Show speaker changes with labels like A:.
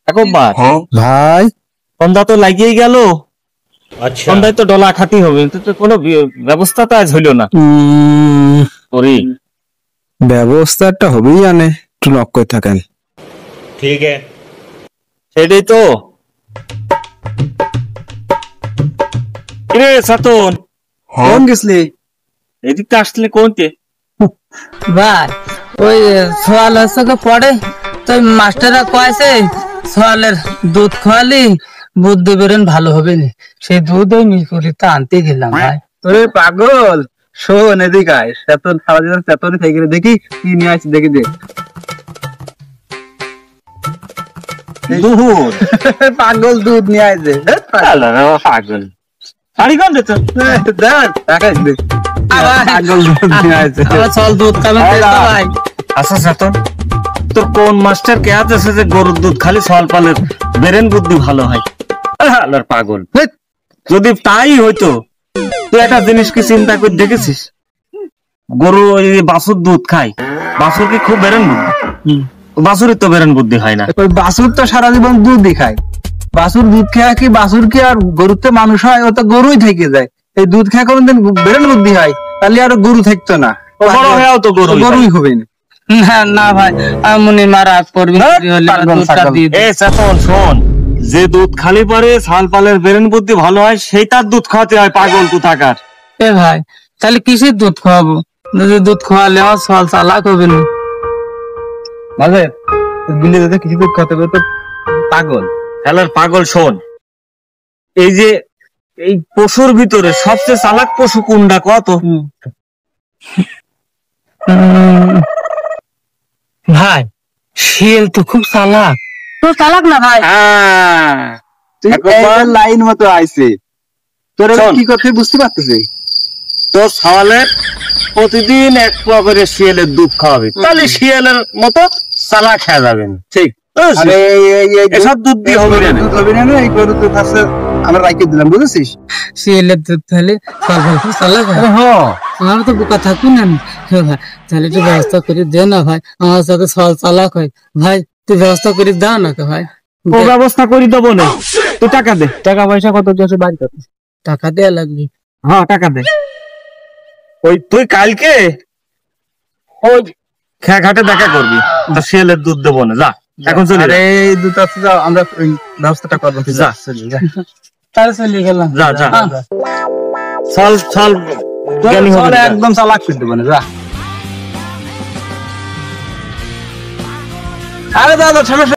A: একবার
B: ভাই
A: সন্ধ্যা তো লাগিয়েই গেল। আচ্ছা, সন্ধ্যায় তো ডলা খাতি হবে, কিন্তু কোনো ব্যবস্থা তো আজ হইল না। করি
B: ব্যবস্থাটা হবেই, আনে একটু নক করে থাকেন।
A: ঠিক আছে, সেটাই তো। কিরে সাতন,
B: কোন গেছলি?
A: এদিকটা আসলে কোনতে?
C: ভাই ওই সোয়াল হচ্ছে পড়ে তো মাস্টাররা কয়েছে সোয়ালের দুধ খাওয়ালি বুদ্ধি বেরেন ভালো হবে না, সেই দুধ ওই মিরপুরিতে আনতে গেলাম ভাই।
B: তোরে পাগল, শোন এদিকে আয়। সেতন খাওয়া দিলাম, সেতন থেকে দেখি কি নিয়ে আসছে, দেখি দে।
A: দুধ
B: পাগল দুধ নিয়ে আসছে।
A: পাগল শাড়ি কম দিত
B: পাগল দুধ নিয়ে আসছে।
C: আবার চল দুধ খাবেন ভাই।
A: আচ্ছা সাতন, তোর কোন মাস্টার কে আছে যে গরুর দুধ খালি সল পালের বেরেন বুদ্ধি ভালো হয়? আল্লাহর পাগল, যদি তাই হইতো তুই একটা জিনিস কি চিন্তা করে দেখেছিস? গরু ওই বাছুর দুধ খায়, বাছুর কি খুব বেরেন বুদ্ধি? বাছুরের তো বেরেন বুদ্ধি হয় না।
B: বাছুর তো সারা জীবন দুধই খায়। বাছুর দুধ খেয়ে কি বাছুর কি আর গরুর তো মানুষ হয়? ও তো গরুই থেকে যায়। এই দুধ খেয়ে কোনদিন বেরেন বুদ্ধি হয়? তাহলে আর গরু থাকতো না,
A: বড় হয়েও তো
B: গরুই হবে না।
C: না না ভাই, আমনি মারা করবি দুধটা দিয়ে দে।
A: এ সাতন শোন, যে দুধ খালি পারে ছাল পালের বেরেন বুদ্ধি ভালো হয়, সেই তার দুধ খাওয়াতে হয়, পাগল কোথাকার।
C: এ ভাই তাহলে কিসের দুধ খাওয়াবো? যদি দুধ খাওয়ালে আমার সোয়াল চালাক হবে না।
B: মাঝে বিলে যেতে কিছু দুধ খাতে হবে তো পাগল।
A: হ্যালার পাগল শোন, এই যে এই পশুর ভিতরে সবচেয়ে চালাক পশু কোনটা কত?
C: ভাই শিয়াল তো খুব চালাক। তো চালাক না ভাই?
B: লাইন মতো আইছে তোর, কি কথা বুঝতে পারতেছি?
A: তোর সওয়ালের প্রতিদিন এক পোয়া করে শিয়ালের দুধ খাওয়াবে, তাহলে শিয়ালের মতো চালাক হয়ে যাবেন। ঠিক, এসব দুধ দিয়ে হবে না।
B: দুধ হবে না, এই গরুর দুধ আছে আমরা রাইকে দিলাম, বুঝেছিস?
C: শিয়ালের দুধ তাহলে খুব চালাক হয়। আমার তো বোকা থাকুন না ভাই, তাহলে একটু ব্যবস্থা করে দে না ভাই, আমার সাথে সল চালাক হয়। ভাই তুই ব্যবস্থা করে দাও না ভাই।
A: ও ব্যবস্থা করে দেবো না, তুই টাকা দে।
C: টাকা পয়সা কত দিয়েছে বাড়ি থেকে? টাকা দেয়া লাগবে।
A: হ্যাঁ টাকা দে। ওই তুই কালকে ওই খেয়াঘাটে দেখা করবি, শিয়ালের দুধ দেবো না, যা এখন চলে যা।
B: এই দুধ আছে, যাও আমরা ওই ব্যবস্থাটা করবো।
A: যা
C: তাহলে চলে গেলাম।
A: যা যা, চল চল,
B: একদম চালাক করে দেবো না, যা। আরে দাদা সমস্যা